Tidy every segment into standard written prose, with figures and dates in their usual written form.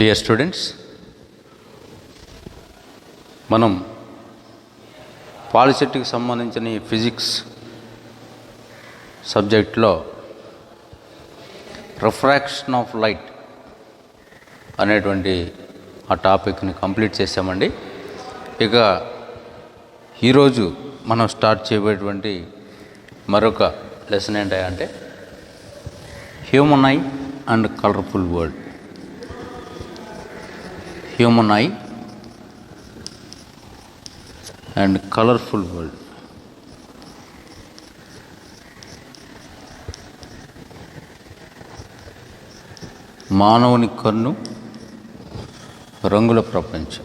Dear students, మనం పాలిసెట్కి సంబంధించిన ఈ ఫిజిక్స్ సబ్జెక్ట్లో రిఫ్రాక్షన్ ఆఫ్ లైట్ అనేటువంటి ఆ టాపిక్ని కంప్లీట్ చేసామండి. ఇక ఈరోజు మనం స్టార్ట్ చేయబోయేటువంటి మరొక లెసన్ ఏంటంటే human I and colourful world. Human I and colourful world. మానవుని కన్ను రంగుల ప్రపంచం.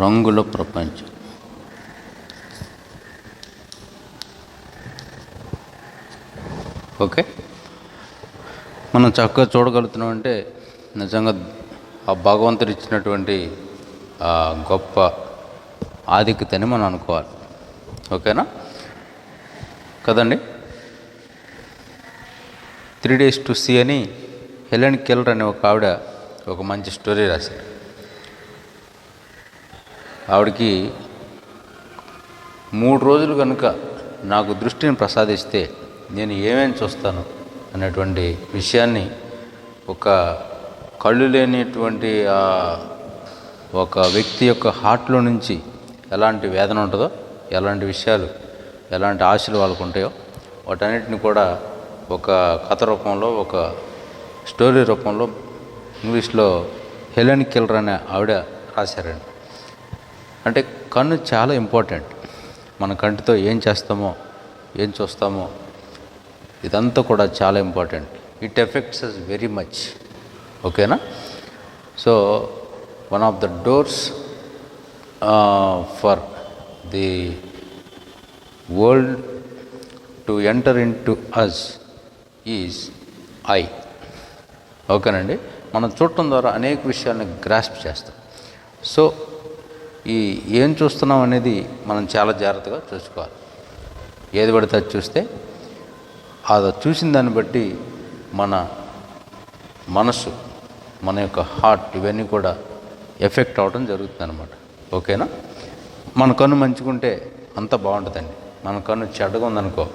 రంగుల ప్రపంచం. ఓకే, మనం చక్కగా చూడగలుగుతున్నామంటే నిజంగా ఆ భగవంతుడు ఇచ్చినటువంటి ఆ గొప్ప ఆధిక్యతని మనం అనుకోవాలి. ఓకేనా కదండి. 3 days to see అని హెలెన్ కెల్లర్ అనే ఒక ఆవిడ ఒక మంచి స్టోరీ రాశారు. ఆవిడకి 3 రోజులు కనుక నాకు దృష్టిని ప్రసాదిస్తే నేను ఏమేమి చూస్తాను అనేటువంటి విషయాన్ని, ఒక కళ్ళు లేనిటువంటి ఒక వ్యక్తి యొక్క హార్ట్లో నుంచి ఎలాంటి వేదన ఉంటుందో, ఎలాంటి విషయాలు, ఎలాంటి ఆశలు వాళ్ళకు ఉంటాయో వాటన్నిటిని కూడా ఒక కథ రూపంలో, ఒక స్టోరీ రూపంలో ఇంగ్లీష్లో హెలెన్ కెల్లర్ అనే ఆవిడ రాశారండి. అంటే కన్ను చాలా ఇంపార్టెంట్. మన కంటితో ఏం చేస్తామో, ఏం చూస్తామో ఇదంతా కూడా చాలా important. It affects us very much. ఓకేనా. So one of the doors for the world to enter into us is eye. ఓకేనండి. మనం చూడటం ద్వారా అనేక విషయాలను గ్రాస్ప్ చేస్తాం. సో ఈ ఏం చూస్తున్నాం అనేది మనం చాలా జాగ్రత్తగా చూసుకోవాలి. ఏది పడితే అది చూస్తే అది చూసిన దాన్ని బట్టి మన మనసు, మన యొక్క హార్ట్ ఇవన్నీ కూడా ఎఫెక్ట్ అవ్వడం జరుగుతుంది అన్నమాట. ఓకేనా. మన కన్ను మంచుకుంటే అంత బాగుంటుందండి. మన కన్ను చెడ్డగా ఉందనుకో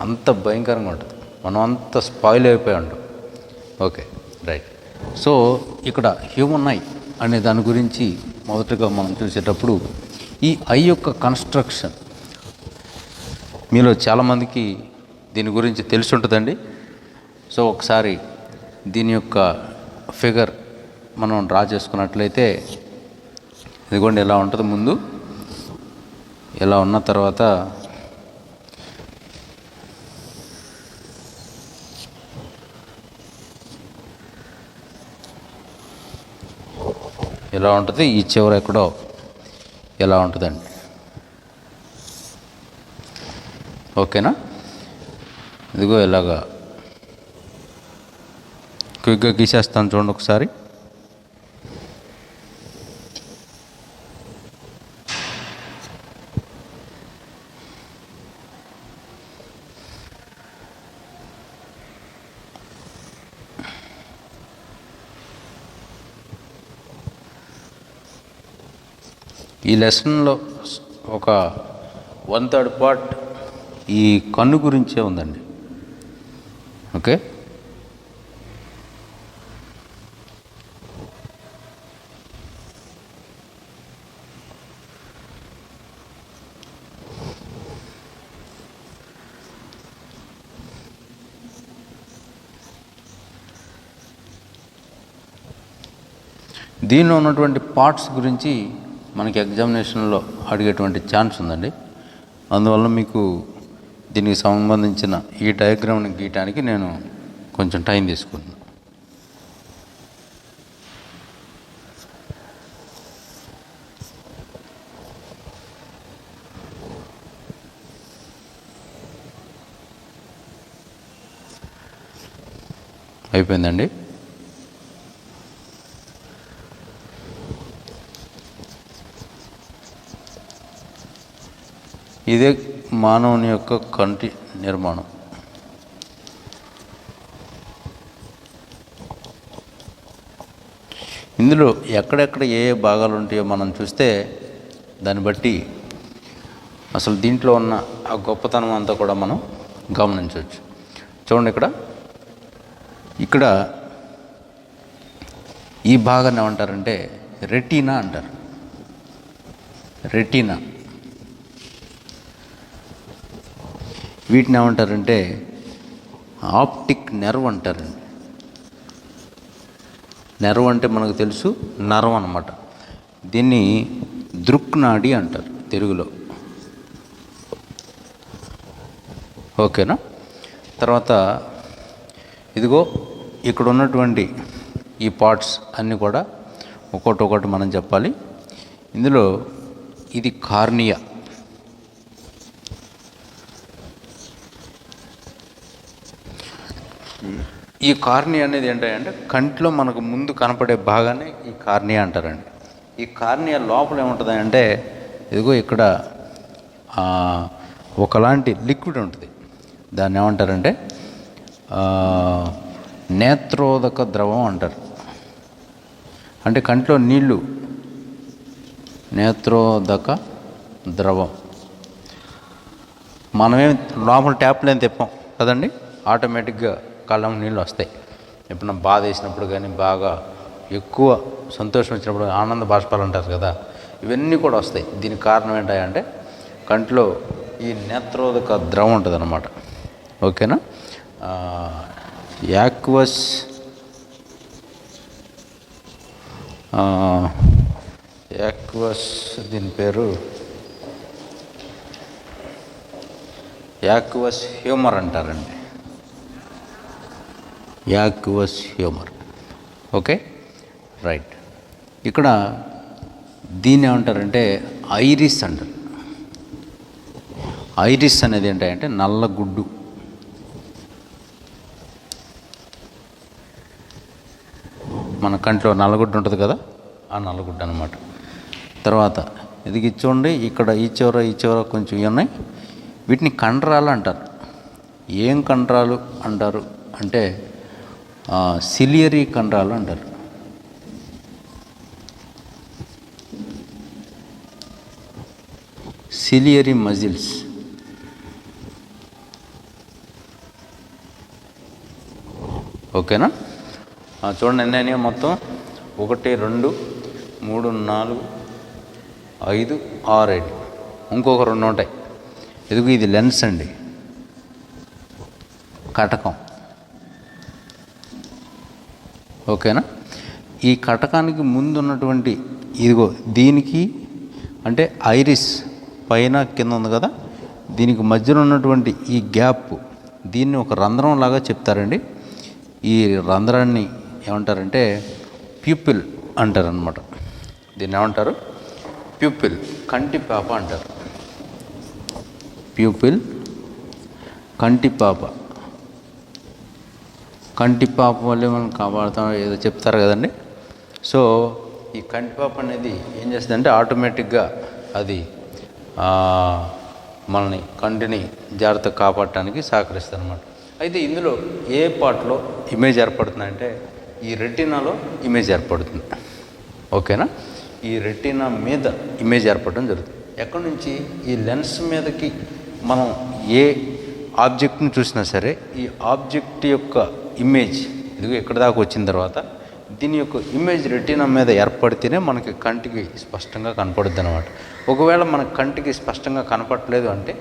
అంత భయంకరంగా ఉంటుంది. మనం అంత స్పాయిల్ అయిపోయి ఉంటాం. Okay, right. సో ఇక్కడ హ్యూమన్ ఐ అనే దాని గురించి మొదటగా మనం చూసేటప్పుడు ఈ ఐ యొక్క కన్స్ట్రక్షన్ మీలో చాలామందికి దీని గురించి తెలిసి ఉంటుందండి. సో ఒకసారి దీని యొక్క ఫిగర్ మనం డ్రా చేసుకున్నట్లయితే ఇదిగోండి ఇలా ఉంటుంది. ముందు ఇలా ఉన్న తర్వాత ఇలా ఉంటుంది. ఈ చివర ఎక్కడో ఎలా ఉంటుందండి. ఓకేనా. ఇదిగో ఇలాగా క్విక్గా గీసేస్తాను చూడండి ఒకసారి. ఈ లెసన్లో ఒక 1/3 పార్ట్ ఈ కన్ను గురించే ఉందండి. ఓకే. దీనిలో ఉన్నటువంటి పార్ట్స్ గురించి మనకి ఎగ్జామినేషన్లో అడిగేటువంటి ఛాన్స్ ఉందండి. అందువల్ల మీకు దీనికి సంబంధించిన ఈ డయాగ్రామ్ని గీయటానికి నేను కొంచెం టైం తీసుకుంటున్నాను. అయిపోయిందండి. ఇదే మానవుని యొక్క కంటి నిర్మాణం. ఇందులో ఎక్కడెక్కడ ఏ ఏ భాగాలు ఉంటాయో మనం చూస్తే దాన్ని బట్టి అసలు దీంట్లో ఉన్న ఆ గొప్పతనం అంతా కూడా మనం గమనించవచ్చు. చూడండి, ఇక్కడ ఈ భాగాన్ని ఏమంటారంటే రెటీనా అంటారు. రెటీనా. వీటిని ఏమంటారంటే ఆప్టిక్ నెర్వ్ అంటారండి. నెర్వ్ అంటే మనకు తెలుసు, నరం అన్నమాట. దీన్ని దృక్నాడి అంటారు తెలుగులో. ఓకేనా. తర్వాత ఇదిగో ఇక్కడ ఉన్నటువంటి ఈ పార్ట్స్ అన్నీ కూడా ఒక్కొక్కటి మనం చెప్పాలి. ఇందులో ఇది కార్నియా. ఈ కార్నియా అనేది ఏంటంటే కంటిలో మనకు ముందు కనపడే భాగాన్ని ఈ కార్నియా అంటారండి. ఈ కార్నియా లోపల ఏముంటుంది అంటే ఇదిగో ఇక్కడ ఒకలాంటి లిక్విడ్ ఉంటుంది. దాన్ని ఏమంటారంటే నేత్రోదక ద్రవం అంటారు. అంటే కంట్లో నీళ్ళు, నేత్రోదక ద్రవం. మనమేం లోపల ట్యాప్లు ఏం తిప్పాం కదండి, ఆటోమేటిక్గా కళ్ళం నీళ్ళు వస్తాయి. ఎప్పుడన్నా బాధ వేసినప్పుడు కానీ, బాగా ఎక్కువ సంతోషం వచ్చినప్పుడు ఆనంద బాష్పాలు అంటారు కదా, ఇవన్నీ కూడా వస్తాయి. దీనికి కారణం ఏంటంటే కంట్లో ఈ నేత్రోదక ద్రవం ఉంటుంది అన్నమాట. ఓకేనా. యాక్వస్ దీని పేరు యాక్వస్ హ్యూమర్ అంటారండి. Aqueous humour. Okay, right. ఇక్కడ దీన్ని ఏమంటారంటే ఐరిస్ అంటారు. ఐరిస్ అనేది ఏంటంటే నల్ల గుడ్డు. మన కంట్లో నల్లగుడ్డు ఉంటుంది కదా, ఆ నల్లగుడ్డు అనమాట. తర్వాత ఇది చూడండి, ఇక్కడ ఈ చివర కొంచెం ఇవి ఉన్నాయి. వీటిని కండరాలు అంటారు. ఏం కండరాలు అంటారు అంటే సిలియరీ కండరాలు అంటారు. Ciliary muscles. ఓకేనా. చూడండి ఎన్ని మొత్తం 1 2 3 4 5 6 7. ఇంకొక 2 ఉంటాయి. ఇదిగో ఇది లెన్స్ అండి, కటకం. ఓకేనా. ఈ కటకానికి ముందు ఉన్నటువంటి ఇదిగో దీనికి అంటే ఐరిస్ పైన కింద ఉంది కదా, దీనికి మధ్యలో ఉన్నటువంటి ఈ గ్యాప్, దీన్ని ఒక రంధ్రం లాగా చెప్తారండి. ఈ రంధ్రాన్ని ఏమంటారంటే ప్యూపిల్ అంటారనమాట. దీన్ని ఏమంటారు? ప్యూపిల్, కంటిపాప అంటారు. ప్యూపిల్, కంటిపాప. కంటిపాప వల్లే మనం కాపాడుతాం ఏదో చెప్తారు కదండి. సో ఈ కంటిపాప అనేది ఏం చేస్తుందంటే ఆటోమేటిక్గా అది మనల్ని కంటిని జాగ్రత్తగా కాపాడటానికి సహకరిస్తుంది అనమాట. అయితే ఇందులో ఏ పార్ట్లో ఇమేజ్ ఏర్పడుతుందంటే ఈ రెటీనాలో ఇమేజ్ ఏర్పడుతుంది. ఓకేనా. ఈ రెటీనా మీద ఇమేజ్ ఏర్పడడం జరుగుతుంది. ఎక్కడి నుంచి? ఈ లెన్స్ మీదకి మనం ఏ ఆబ్జెక్ట్ని చూసినా సరే ఈ ఆబ్జెక్ట్ యొక్క ఇమేజ్ ఇదిగో ఎక్కడి దాకా వచ్చిన తర్వాత దీని యొక్క ఇమేజ్ రెటీనా మీద ఏర్పడితేనే మనకి కంటికి స్పష్టంగా కనపడుద్ది అనమాట. ఒకవేళ మన కంటికి స్పష్టంగా కనపడట్లేదు అంటే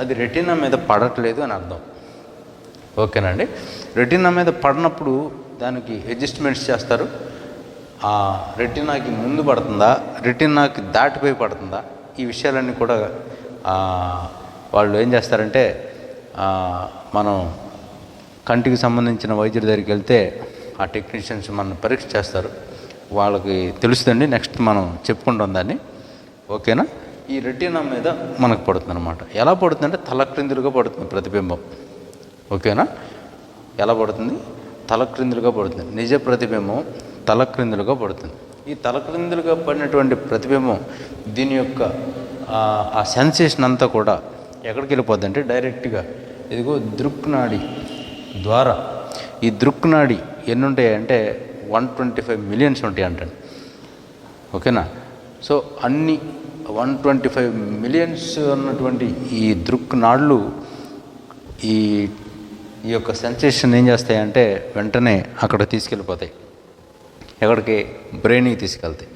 అది రెటీనా మీద పడట్లేదు అని అర్థం. ఓకేనండి. రెటీనా మీద పడినప్పుడు దానికి అడ్జస్ట్మెంట్స్ చేస్తారు. ఆ రెటీనాకి ముందు పడుతుందా, రెటీనాకి దాటిపోయి పడుతుందా, ఈ విషయాలన్నీ కూడా వాళ్ళు ఏం చేస్తారంటే మనం కంటికి సంబంధించిన వైద్యుడి దగ్గరికి వెళ్తే ఆ టెక్నీషియన్స్ మన పరీక్ష చేస్తారు, వాళ్ళకి తెలుస్తుందండి. నెక్స్ట్ మనం చెప్పుకుంటాం దాన్ని. ఓకేనా. ఈ రెటీనా మీద మనకు పడుతుంది అనమాట. ఎలా పడుతుందంటే తలక్రిందులుగా పడుతుంది ప్రతిబింబం. ఓకేనా. ఎలా పడుతుంది? తలక్రిందులుగా పడుతుంది. నిజ ప్రతిబింబం తలక్రిందులుగా పడుతుంది. ఈ తలక్రిందులుగా పడినటువంటి ప్రతిబింబం దీని యొక్క ఆ సెన్సేషన్ అంతా కూడా ఎక్కడికి వెళ్ళిపోద్ది అంటే డైరెక్ట్గా ఇదిగో దృక్నాడి ద్వారా. ఈ దృక్నాడి ఎన్ని ఉంటాయి అంటే 125 మిలియన్స్ ఉంటాయి అంటండి. ఓకేనా? సో అన్ని 125 మిలియన్స్ ఉన్నటువంటి ఈ దృక్నాడులు ఈ యొక్క సెన్సేషన్ ఏం చేస్తాయంటే వెంటనే అక్కడ తీసుకెళ్ళిపోతాయి. ఎక్కడికి? బ్రెయిన్కి తీసుకెళ్తాయి.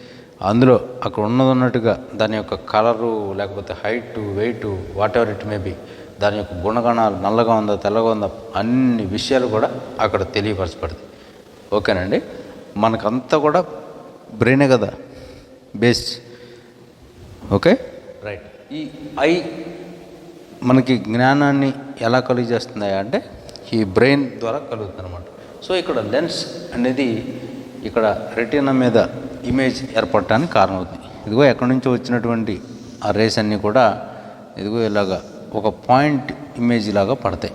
అందులో అక్కడ ఉన్నట్టుగా దాని యొక్క కలరు, లేకపోతే height, weight, what ever it may be, దాని యొక్క గుణగణాలు, నల్లగా ఉందా తెల్లగా ఉందా, అన్ని విషయాలు కూడా అక్కడ తెలియపరచబడతాయి. ఓకేనండి? మనకంతా కూడా బ్రెయినే కదా బేస్. Okay, right. ఈ ఐ మనకి జ్ఞానాన్ని ఎలా కలుగజేస్తుంది అంటే ఈ బ్రెయిన్ ద్వారా కలుగుతుంది అనమాట. సో ఇక్కడ లెన్స్ అనేది ఇక్కడ రెటీనా మీద ఇమేజ్ ఏర్పడటానికి కారణమవుతుంది. ఇదిగో ఎక్కడి నుంచో వచ్చినటువంటి ఆ రేస్ అన్నీ కూడా ఇదిగో ఇలాగా ఒక పాయింట్ ఇమేజ్ లాగా పడతాయి.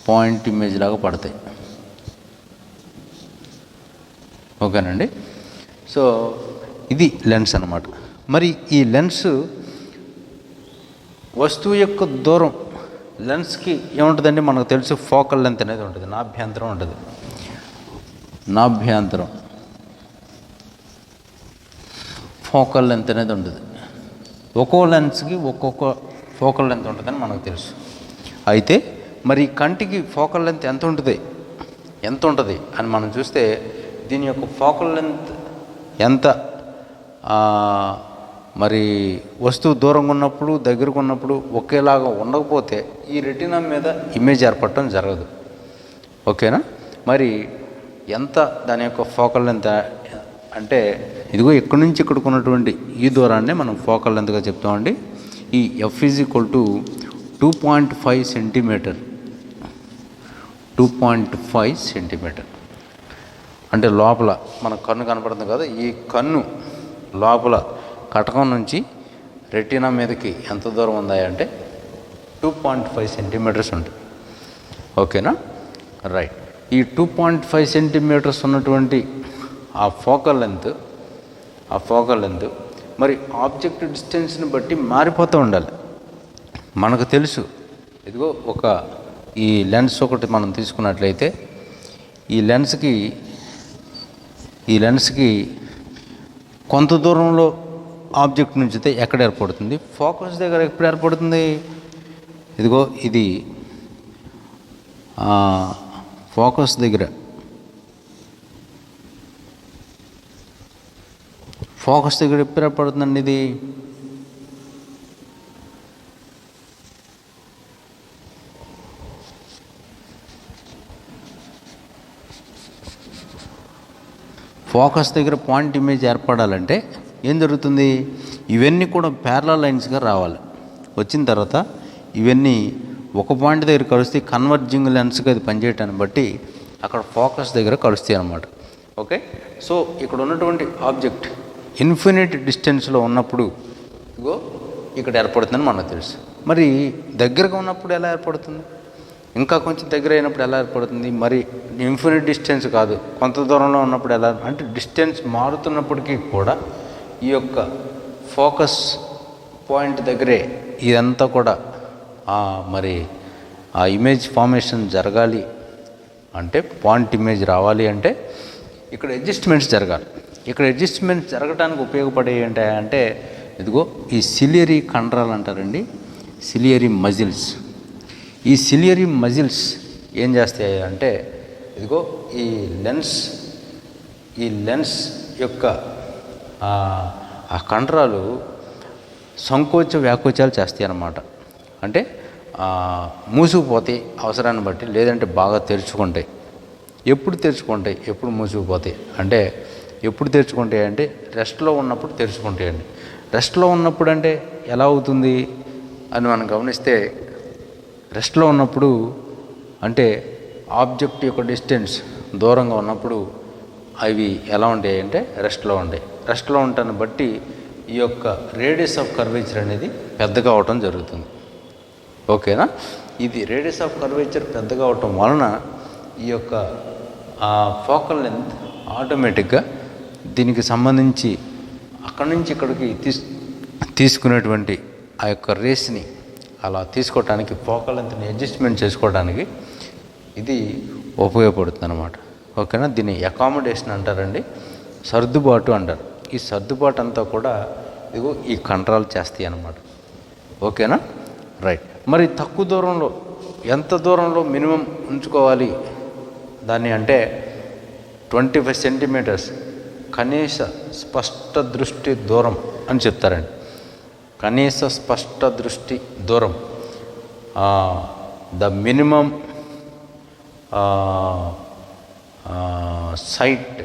పాయింట్ ఇమేజ్ లాగా పడతాయి. ఓకేనండి? సో ఇది లెన్స్ అన్నమాట. మరి ఈ లెన్స్ వస్తువు యొక్క దూరం, లెన్స్కి ఏముంటుందండి మనకు తెలుసు, ఫోకల్ లెంత్ అనేది ఉంటుంది, నాభ్యంతరం ఉంటుంది. నాభ్యంతరం, ఫోకల్ లెంత్ అనేది ఉంటుంది. ఒక్కో లెన్స్కి ఒక్కొక్క ఫోకల్ లెంత్ ఉంటుందని మనకు తెలుసు. అయితే మరి కంటికి ఫోకల్ లెంత్ ఎంత ఉంటుంది అని మనం చూస్తే దీని యొక్క ఫోకల్ లెంత్ ఎంత, మరి వస్తువు దూరంగా ఉన్నప్పుడు దగ్గరకు ఉన్నప్పుడు ఒకేలాగా ఉండకపోతే ఈ రెటీనా మీద ఇమేజ్ ఏర్పడటం జరగదు. ఓకేనా? మరి ఎంత దాని యొక్క ఫోకల్ లెంత్ అంటే ఇదిగో ఇక్కడి నుంచి ఇక్కడికి ఉన్నటువంటి ఈ దూరాన్ని మనం ఫోకల్ లెంత్గా చెప్తామండి. ఈ F is equal to 2.5 centimetre. 2.5 centimetre అంటే లోపల మన కన్ను కనపడుతుంది కదా, ఈ కన్ను లోపల కటకం నుంచి రెటీనా మీదకి ఎంత దూరం ఉందా అంటే 2.5 సెంటీమీటర్స్ ఉంటుంది. ఓకేనా? రైట్. ఈ 2.5 సెంటీమీటర్స్ ఉన్నటువంటి ఆ ఫోకల్ లెంత్ మరి ఆబ్జెక్ట్ డిస్టెన్స్ని బట్టి మారిపోతూ ఉండాలి. మనకు తెలుసు, ఇదిగో ఈ లెన్స్ ఒకటి మనం తీసుకున్నట్లయితే ఈ లెన్స్కి కొంత దూరంలో ఆబ్జెక్ట్ నుంచితే ఎక్కడ ఏర్పడుతుంది? ఫోకస్ దగ్గర ఎప్పుడు ఏర్పడుతుంది? ఇదిగో ఇది ఫోకస్ దగ్గర ఎప్పుడు ఏర్పడుతుందండి? ఇది ఫోకస్ దగ్గర పాయింట్ ఇమేజ్ ఏర్పడాలంటే ఏం జరుగుతుంది? ఇవన్నీ కూడా ప్యారలల్ లైన్స్గా రావాలి. వచ్చిన తర్వాత ఇవన్నీ ఒక పాయింట్ దగ్గర కలుస్తాయి. కన్వర్జింగ్ లెన్స్గా అది పనిచేయటాన్ని బట్టి అక్కడ ఫోకస్ దగ్గర కలుస్తాయి అన్నమాట. ఓకే. సో ఇక్కడ ఉన్నటువంటి ఆబ్జెక్ట్ ఇన్ఫినిట్ డిస్టెన్స్లో ఉన్నప్పుడు ఇగో ఇక్కడ ఏర్పడుతుందని మనకు తెలుసు. మరి దగ్గరగా ఉన్నప్పుడు ఎలా ఏర్పడుతుంది? ఇంకా కొంచెం దగ్గర అయినప్పుడు ఎలా ఏర్పడుతుంది? మరి ఇన్ఫినిట్ డిస్టెన్స్ కాదు, కొంత దూరంలో ఉన్నప్పుడు ఎలా అంటే డిస్టెన్స్ మారుతున్నప్పటికీ కూడా ఈ యొక్క ఫోకస్ పాయింట్ దగ్గరే ఇదంతా కూడా మరి ఆ ఇమేజ్ ఫార్మేషన్ జరగాలి అంటే, పాయింట్ ఇమేజ్ రావాలి అంటే ఇక్కడ అడ్జస్ట్మెంట్స్ జరగాలి. ఇక్కడ అడ్జస్ట్మెంట్స్ జరగడానికి ఉపయోగపడే ఏంటంటే ఇదిగో ఈ సిలియరీ కండరాలు అంటారండి, సిలియరీ మజిల్స్. ఈ సిలియరీ మజిల్స్ ఏం చేస్తాయి అంటే ఇదిగో ఈ లెన్స్ యొక్క ఆ కండరాలు సంకోచ వ్యాకోచాలు చేస్తాయి అన్నమాట. అంటే మూసుకుపోతాయి అవసరాన్ని బట్టి, లేదంటే బాగా తెరుచుకుంటాయి. ఎప్పుడు తెరుచుకుంటాయి, ఎప్పుడు మూసుకుపోతాయి అంటే ఎప్పుడు తెరుచుకుంటాయి అంటే రెస్ట్లో ఉన్నప్పుడు తెరుచుకుంటాయండి. రెస్ట్లో ఉన్నప్పుడు అంటే ఎలా అవుతుంది అని మనం గమనిస్తే, రెస్ట్లో ఉన్నప్పుడు అంటే ఆబ్జెక్ట్ యొక్క డిస్టెన్స్ దూరంగా ఉన్నప్పుడు అవి ఎలా ఉంటాయి అంటే రెస్ట్లో ఉంటాయి. రెస్ట్లో ఉంటాన్ని బట్టి ఈ యొక్క రేడియస్ ఆఫ్ కర్వేచర్ అనేది పెద్దగా అవటం జరుగుతుంది. ఓకేనా? ఇది రేడియస్ ఆఫ్ కర్వేచర్ పెద్దగా అవటం వలన ఈ యొక్క ఫోకల్ లెంత్ ఆటోమేటిక్గా దీనికి సంబంధించి అక్కడి నుంచి ఇక్కడికి తీసుకునేటువంటి ఆ యొక్క రేస్ని అలా తీసుకోవటానికి ఫోకల్ లెంత్ని అడ్జస్ట్మెంట్ చేసుకోవడానికి ఇది ఉపయోగపడుతుంది అనమాట. ఓకేనా. దీన్ని అకామిడేషన్ అంటారండి, సర్దుబాటు అంటారు. ఈ సర్దుబాటు అంతా కూడా ఇదిగో ఈ కంట్రోల్ చేస్తాయి అన్నమాట. ఓకేనా. రైట్. మరి తక్కువ దూరంలో ఎంత దూరంలో మినిమం ఉంచుకోవాలి దాన్ని అంటే 25 సెంటీమీటర్స్ కనీస స్పష్ట దృష్టి దూరం అని చెప్తారండి. కనీస స్పష్ట దృష్టి దూరం, the minimum sight,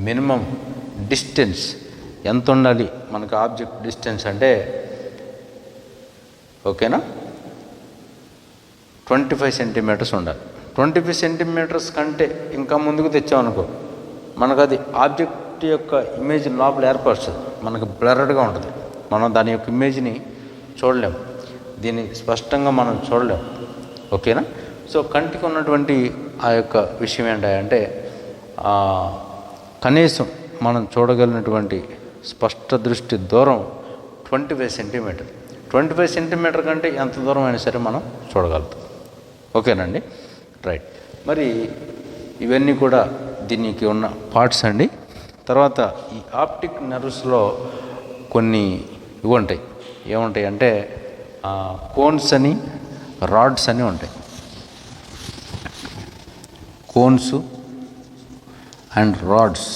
minimum distance ఎంత ఉండాలి మనకు ఆబ్జెక్ట్ డిస్టెన్స్ అంటే ఓకేనా 25 సెంటీమీటర్స్ ఉండాలి. 25 సెంటీమీటర్స్ కంటే ఇంకా ముందుకు తెచ్చామనుకో మనకు అది ఆబ్జెక్ట్ యొక్క ఇమేజ్ లోపల ఏర్పరుస్తుంది, మనకు బ్లర్డ్గా ఉంటుంది, మనం దాని యొక్క ఇమేజ్ని చూడలేము, దీన్ని స్పష్టంగా మనం చూడలేము. ఓకేనా. సో కంటికి ఉన్నటువంటి ఆ యొక్క విషయం ఏంటంటే కనీసం మనం చూడగలిగినటువంటి స్పష్ట దృష్టి దూరం 25 సెంటీమీటర్. 25 సెంటీమీటర్ కంటే ఎంత దూరం అయినా సరే మనం చూడగలుగుతాం. ఓకేనండి. రైట్. మరి ఇవన్నీ కూడా దీనికి ఉన్న పార్ట్స్ అండి. తర్వాత ఈ ఆప్టిక్ నర్వ్స్లో కొన్ని ఇవి ఉంటాయి. ఏముంటాయి అంటే కోన్స్ అని రాడ్స్ అని ఉంటాయి. Cones and rods.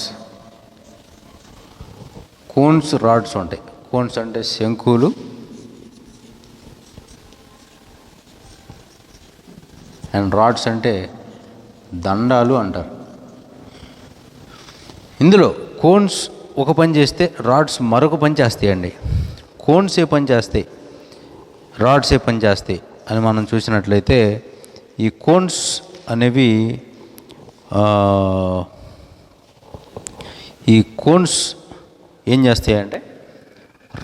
Cones rods ఉంటాయి. కోన్స్ అంటే శంకులు, అండ్ రాడ్స్ అంటే దండాలు అంటారు. ఇందులో కోన్స్ ఒక పని చేస్తే రాడ్స్ మరొక పని చేస్తాయండి. కోన్స్ ఏ పని చేస్తాయి, రాడ్స్ ఏ పని చేస్తాయి అని మనం చూసినట్లయితే ఈ కోన్స్ అనేవి ఈ కోన్స్ ఏం చేస్తాయంటే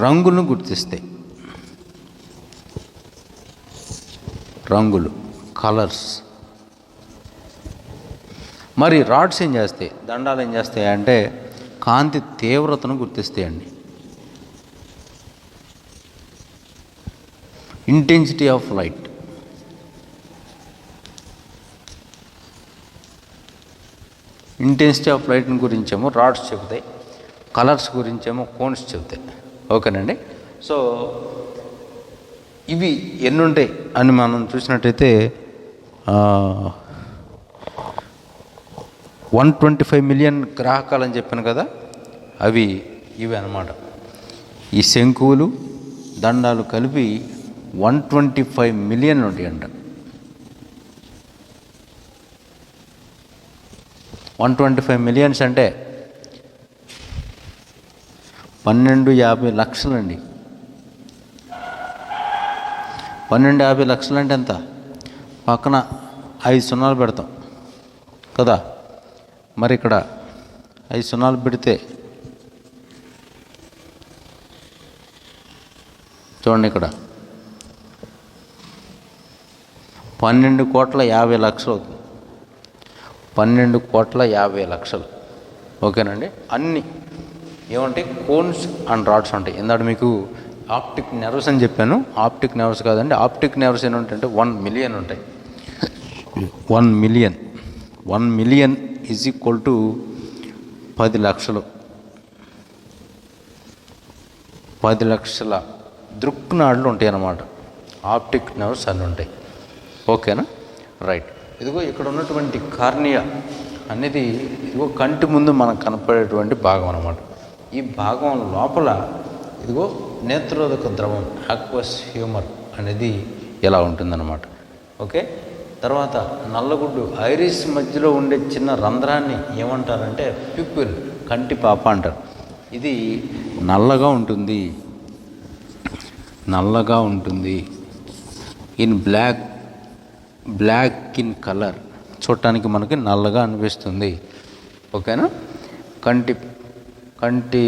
రంగులను గుర్తిస్తాయి. రంగులు, కలర్స్. మరి రాడ్స్ ఏం చేస్తాయి, దండాలు ఏం చేస్తాయి అంటే కాంతి తీవ్రతను గుర్తిస్తాయండి. Intensity of light. Intensity of లైట్ని గురించేమో రాడ్స్ చెబుతాయి, కలర్స్ గురించేమో కోన్స్ చెబుతాయి. ఓకేనండి. సో ఇవి ఎన్ని ఉంటాయి అని మనం చూసినట్టయితే 125 మిలియన్ గ్రాహకాలు అని చెప్పాను కదా, అవి ఇవి అన్నమాట. ఈ శంకువులు దండాలు కలిపి 125 మిలియన్ ఉంటాయంట. 125 మిలియన్స్ అంటే 1250 లక్షలండి. 1250 లక్షలు అంటే ఎంత, పక్కన 5 సున్నాలు పెడతాం కదా. మరి ఇక్కడ 5 సున్నాలు పెడితే చూడండి, ఇక్కడ 12,50,00,000 అవుతుంది. 12,50,00,000. ఓకేనండి. అన్నీ ఏమంటాయి, కోన్స్ అండ్ రాడ్స్ ఉంటాయి. ఇందాక మీకు ఆప్టిక్ నెర్వ్స్ అని చెప్పాను. ఆప్టిక్ నెర్వ్స్ కాదండి, ఆప్టిక్ నెర్వ్స్ ఏంటంటే 1 మిలియన్ ఉంటాయి. 1 million 1 million is equal to 10 లక్షలు. 10 లక్షల దృక్నాడులు ఉంటాయి అన్నమాట. ఆప్టిక్ నర్వ్స్ అన్నీ ఉంటాయి. ఓకేనా. రైట్. ఇదిగో ఇక్కడ ఉన్నటువంటి కార్నియా అనేది ఇదిగో కంటి ముందు మనకు కనపడేటువంటి భాగం అన్నమాట. ఈ భాగం లోపల ఇదిగో నేత్రోదక ద్రవం ఆక్వస్ హ్యూమర్ అనేది ఎలా ఉంటుందన్నమాట. ఓకే. తర్వాత నల్లగుడ్డు ఐరిస్ మధ్యలో ఉండే చిన్న రంధ్రాన్ని ఏమంటారంటే పిప్పిల్, కంటి పాప అంటారు. ఇది నల్లగా ఉంటుంది. నల్లగా ఉంటుంది. In black in colour. చూడటానికి మనకి నల్లగా అనిపిస్తుంది. ఓకేనా. కంటి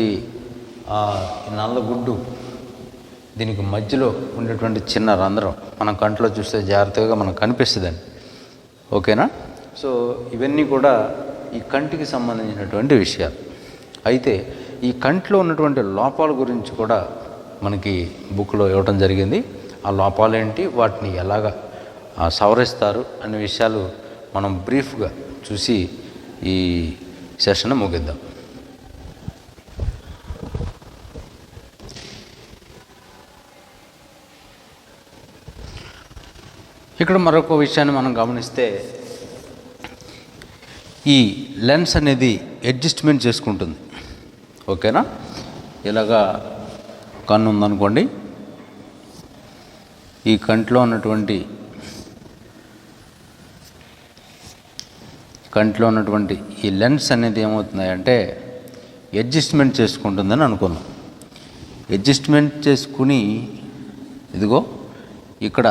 నల్లగుడ్డు దీనికి మధ్యలో ఉండేటువంటి చిన్న రంధ్రం మనం కంట్లో చూస్తే జాగ్రత్తగా మనకు కనిపిస్తుందండి. ఓకేనా. సో ఇవన్నీ కూడా ఈ కంటికి సంబంధించినటువంటి విషయాలు. అయితే ఈ కంటిలో ఉన్నటువంటి లోపాల గురించి కూడా మనకి బుక్లో ఇవ్వడం జరిగింది. ఆ ఆ లోపాలేంటి, వాటిని ఎలాగ సవరిస్తారు అనే విషయాలు మనం బ్రీఫ్గా చూసి ఈ సెషన్ ముగిద్దాం. ఇక్కడ మరొక విషయాన్ని మనం గమనిస్తే, ఈ లెన్స్ అనేది అడ్జస్ట్మెంట్ చేసుకుంటుంది. ఓకేనా? ఇలాగా కన్ను ఉందనుకోండి, ఈ కంట్లో ఉన్నటువంటి ఈ లెన్స్ అనేది ఏమవుతున్నాయంటే అడ్జస్ట్మెంట్ చేసుకుంటుందని అనుకున్నాం. అడ్జస్ట్మెంట్ చేసుకుని ఇదిగో ఇక్కడ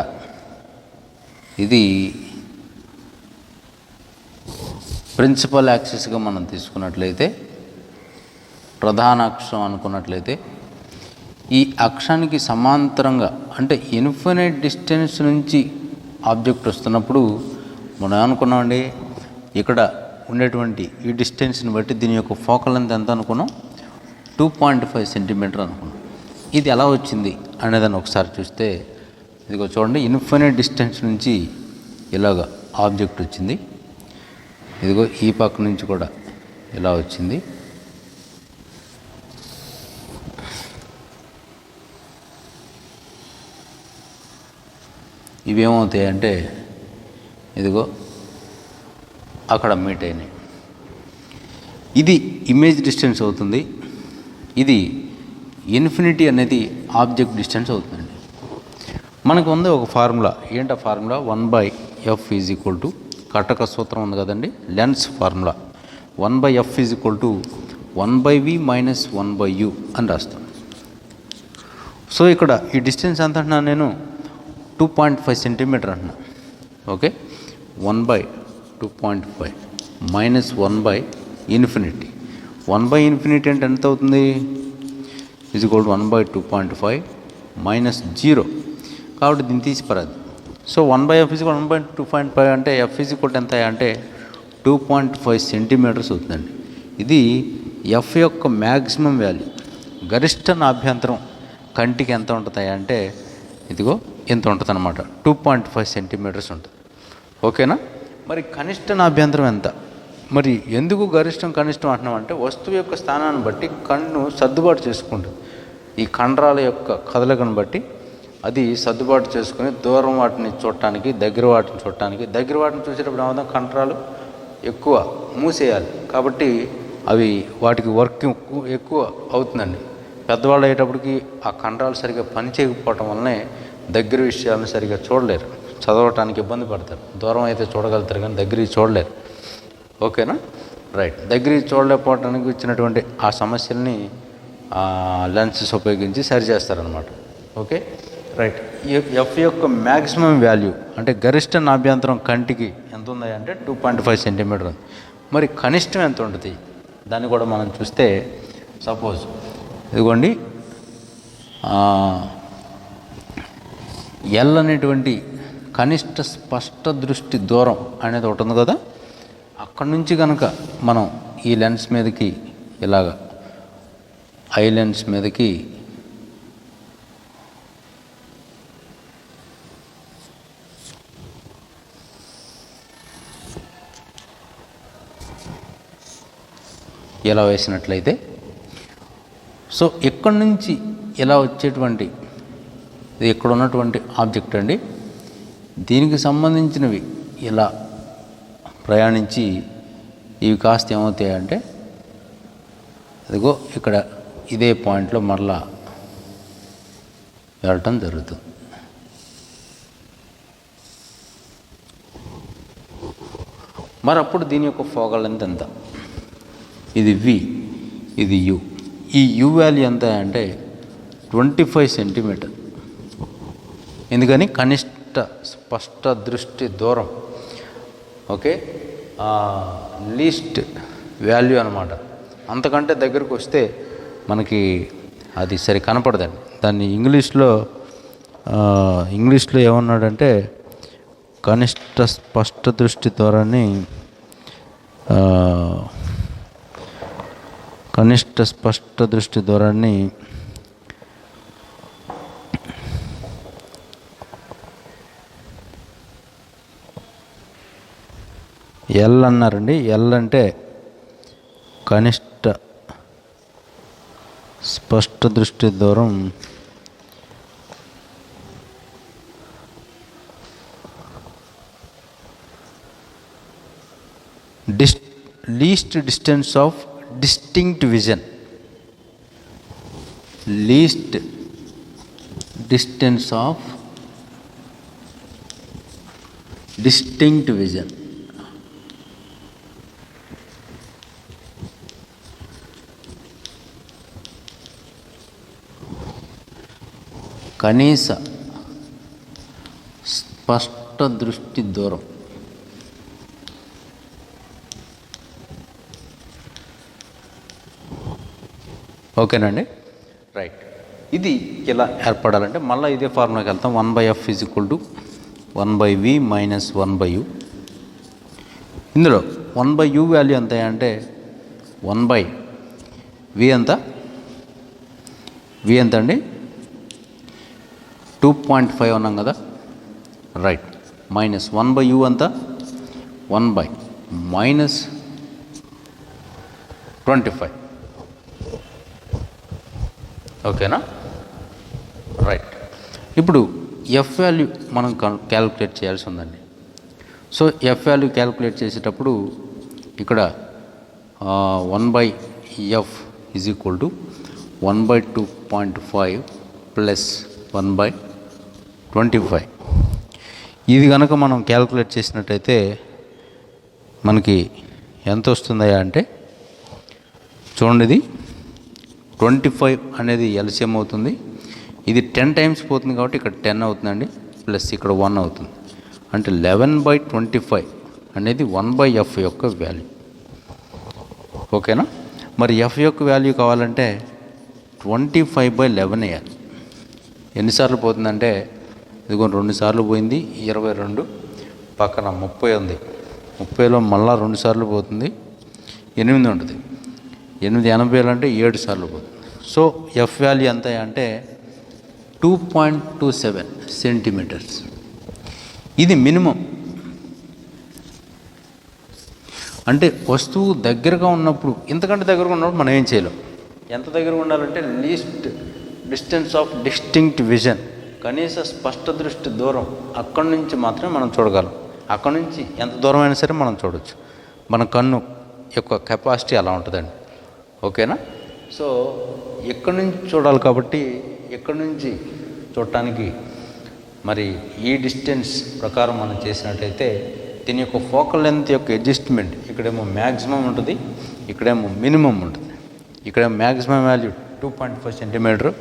ఇది ప్రిన్సిపల్ యాక్సిస్గా మనం తీసుకున్నట్లయితే, ప్రధాన అక్షం అనుకున్నట్లయితే, ఈ అక్షానికి సమాంతరంగా అంటే ఇన్ఫినైట్ డిస్టెన్స్ నుంచి ఆబ్జెక్ట్ వస్తున్నప్పుడు మనం ఏమనుకున్నామండి, ఇక్కడ ఉండేటువంటి ఈ డిస్టెన్స్ని బట్టి దీని యొక్క ఫోకల్ లెంత్ ఎంత అనుకున్నాం, 2.5 సెంటీమీటర్ అనుకున్నాం. ఇది ఎలా వచ్చింది అనేదాన్ని ఒకసారి చూస్తే, ఇదిగో చూడండి, ఇన్ఫినైట్ డిస్టెన్స్ నుంచి ఇలాగ ఆబ్జెక్ట్ వచ్చింది. ఇదిగో ఈ పక్క నుంచి కూడా ఇలా వచ్చింది. ఇవేమవుతాయి అంటే ఇదిగో అక్కడ మీట్ అయినాయి. ఇది ఇమేజ్ డిస్టెన్స్ అవుతుంది. ఇది ఇన్ఫినిటీ అనేది ఆబ్జెక్ట్ డిస్టెన్స్ అవుతుందండి. మనకు ఉంది ఒక ఫార్ములా. ఏంటి ఆ ఫార్ములా? 1/f = కటక సూత్రం ఉంది కదండి, lens formula. 1/f = 1/v - 1/u అని రాస్తాం. సో ఇక్కడ ఈ డిస్టెన్స్ ఎంత అంటున్నాను నేను? 2.5 సెంటీమీటర్ అంటున్నా. ఓకే, 1/2.5 - 1/∞. 1/∞ అంటే ఎంత అవుతుంది? = 1/2.5 - 0. కాబట్టి దీన్ని తీసిపరాదు. సో 1/f = 1/2.5 అంటే f ఎంత అంటే 2.5 సెంటీమీటర్స్ అవుతుందండి. ఇది ఎఫ్ యొక్క మ్యాక్సిమం వాల్యూ. గరిష్ట నాభ్యంతరం కంటికి ఎంత ఉంటుంది అంటే ఇదిగో ఎంత ఉంటుంది అన్నమాట, 2.5 సెంటీమీటర్స్ ఉంటుంది. ఓకేనా? మరి కనిష్ట నాభ్యంతరం ఎంత? మరి ఎందుకు గరిష్టం కనిష్టం అంటున్నామంటే, వస్తువు యొక్క స్థానాన్ని బట్టి కన్ను సర్దుబాటు చేసుకుంటుంది. ఈ కండరాల యొక్క కదలికను బట్టి అది సర్దుబాటు చేసుకుని దూరం వాటిని చూడటానికి, దగ్గర వాటిని చూడటానికి, దగ్గర వాటిని చూసేటప్పుడు ఏమవుతుంది, కండరాలు ఎక్కువ మూసేయాలి. కాబట్టి అవి వాటికి వర్క్ ఎక్కువ అవుతుందండి. పెద్దవాళ్ళు అయ్యేటప్పటికి ఆ కండరాలు సరిగ్గా పని చేయకపోవటం వల్లనే దగ్గర విషయాలను సరిగ్గా చూడలేరు, చదవటానికి ఇబ్బంది పడతారు. దూరం అయితే చూడగలుగుతారు కానీ దగ్గరికి చూడలేరు. ఓకేనా? రైట్. దగ్గరికి చూడలేకపోవటానికి వచ్చినటువంటి ఆ సమస్యల్ని లెన్సెస్ ఉపయోగించి సరిచేస్తారనమాట. Okay, right. ఎఫ్ యొక్క మ్యాక్సిమం వాల్యూ అంటే గరిష్ట నాభ్యంతరం కంటికి ఎంత ఉంది అంటే 2.5 సెంటీమీటర్ ఉంది. మరి కనిష్టం ఎంత ఉంటుంది దాన్ని కూడా మనం చూస్తే, సపోజ్ ఇదిగోండి ఎల్ అనేటువంటి కనిష్ట స్పష్ట దృష్టి దూరం అనేది ఒకటి ఉంది కదా, అక్కడి నుంచి కనుక మనం ఈ లెన్స్ మీదకి ఇలాగ ఐ లెన్స్ మీదకి ఇలా వేసినట్లయితే, సో ఇక్కడి నుంచి ఇలా వచ్చేటువంటి ఇది ఇక్కడ ఉన్నటువంటి ఆబ్జెక్ట్ అండి, దీనికి సంబంధించినవి ఇలా ప్రయాణించి ఇవి కాస్త ఏమవుతాయంటే అదిగో ఇక్కడ ఇదే పాయింట్లో మరలా వెళ్ళటం జరుగుతుంది. మరి అప్పుడు దీని యొక్క ఫోకల్ లెంత్ ఎంత? ఇది వి, ఇది యు. ఈ యు వాల్యూ ఎంత అంటే 25 సెంటీమీటర్. ఎందుకని? కనిష్ట స్పష్ట దృష్టి దూరం. ఓకే, లీస్ట్ వాల్యూ అనమాట. అంతకంటే దగ్గరకు వస్తే మనకి అది సరి కనపడదండి. దాన్ని ఇంగ్లీష్లో ఏమన్నాడంటే కనిష్ట స్పష్ట దృష్టి దూరాన్ని ఎల్ అన్నారండి. ఎల్ అంటే కనిష్ట స్పష్ట దృష్టి దూరం least distance of distinct vision. Least distance of distinct vision. కనీస స్పష్ట దృష్టి దూరం. ఓకేనండి, రైట్. ఇది ఎలా ఏర్పడాలంటే మళ్ళీ ఇదే ఫార్ములాకి వెళ్తాం. 1/f = 1/v - 1/u. ఇందులో 1/u వాల్యూ ఎంత అంటే 1/v ఎంత? v ఎంత అండి? 2.5 అన్నాం కదా, రైట్. మైనస్ 1/u అంత 1/-25. ఓకేనా, రైట్. ఇప్పుడు ఎఫ్ వాల్యూ మనం క్యాలిక్యులేట్ చేయాల్సి ఉందండి. సో ఎఫ్ వాల్యూ క్యాలిక్యులేట్ చేసేటప్పుడు ఇక్కడ 1/f = 1/2.5 + 1/25. ఇది కనుక మనం క్యాలిక్యులేట్ చేసినట్టయితే మనకి ఎంత వస్తుందయ్యా అంటే చూడండి, ఇది 25 అనేది ఎల్సిఎం అవుతుంది. ఇది 10 టైమ్స్ పోతుంది కాబట్టి ఇక్కడ 10 అవుతుందండి, ప్లస్ ఇక్కడ 1 అవుతుంది. అంటే 11/25 అనేది 1/f యొక్క వాల్యూ. ఓకేనా. మరి ఎఫ్ యొక్క వాల్యూ కావాలంటే 25/11 వేయాలి. ఎన్నిసార్లు పోతుందంటే ఇదిగో 2 సార్లు పోయింది, 22. పక్కన 30 ఉంది, 30లో మళ్ళా 2 సార్లు పోతుంది, 8 ఉంటుంది. 8 80 అంటే 7 సార్లు పోతుంది. సో ఎఫ్ వాల్యూ ఎంత అంటే 2.27 సెంటీమీటర్స్. ఇది మినిమం. అంటే వస్తువు దగ్గరగా ఉన్నప్పుడు, ఇంతకంటే దగ్గరగా ఉన్నప్పుడు మనం ఏం చేయలేం. ఎంత దగ్గరగా ఉండాలంటే least distance of distinct vision, కనీస స్పష్ట దృష్టి దూరం, అక్కడి నుంచి మాత్రమే మనం చూడగలం. అక్కడి నుంచి ఎంత దూరం అయినా సరే మనం చూడవచ్చు. మన కన్ను యొక్క కెపాసిటీ అలా ఉంటుందండి. ఓకేనా. సో ఎక్కడి నుంచి చూడాలి కాబట్టి ఎక్కడి నుంచి చూడటానికి మరి ఈ డిస్టెన్స్ ప్రకారం మనం చేసినట్టయితే దీని యొక్క ఫోకల్ లెంత్ యొక్క అడ్జస్ట్మెంట్ ఇక్కడేమో మ్యాక్సిమం ఉంటుంది, ఇక్కడేమో మినిమం ఉంటుంది. ఇక్కడేమో మ్యాక్సిమం వాల్యూ 2.5 సెంటీమీటర్,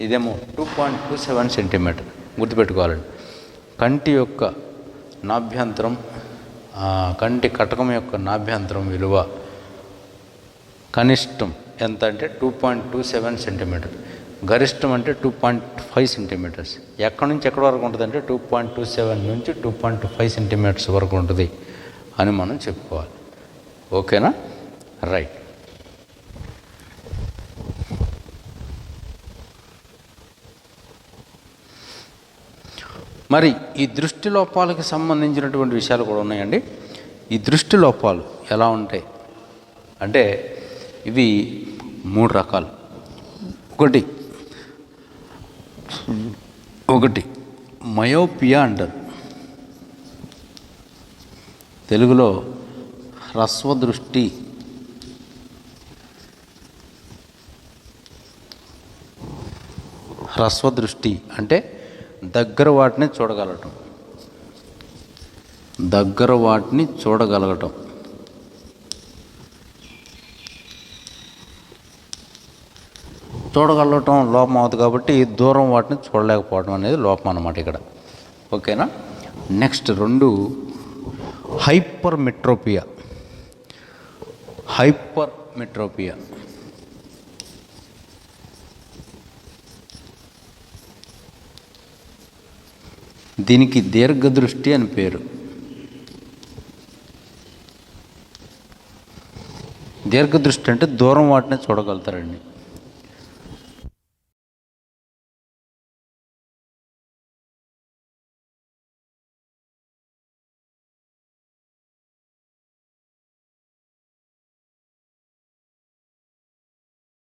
ఇదేమో 2.27 సెంటీమీటర్. గుర్తుపెట్టుకోవాలండి. కంటి యొక్క నాభ్యంతరం, కంటి కటకం యొక్క నాభ్యంతరం విలువ కనిష్టం ఎంత అంటే 2.27 సెంటీమీటర్, గరిష్టం అంటే 2.5 సెంటీమీటర్స్. ఎక్కడి నుంచి ఎక్కడి వరకు ఉంటుంది అంటే 2.27 నుంచి 2.5 సెంటీమీటర్స్ వరకు ఉంటుంది అని మనం చెప్పుకోవాలి. ఓకేనా, రైట్. మరి ఈ దృష్టి లోపాలకు సంబంధించినటువంటి విషయాలు కూడా ఉన్నాయండి. ఈ దృష్టి లోపాలు ఎలా ఉంటాయి అంటే ఇవి 3 రకాలు. ఒకటి మయోపియా అంటారు, తెలుగులో హ్రస్వదృష్టి. హ్రస్వదృష్టి అంటే దగ్గర వాటిని చూడగలగటం. చూడగలగటం లోపం అవుతుంది కాబట్టి దూరం వాటిని చూడలేకపోవడం అనేది లోపం అన్నమాట ఇక్కడ. ఓకేనా. Next 2 hypermetropia. దీనికి దీర్ఘదృష్టి అని పేరు. దీర్ఘదృష్టి అంటే దూరం వాటిని చూడగలుగుతారండి.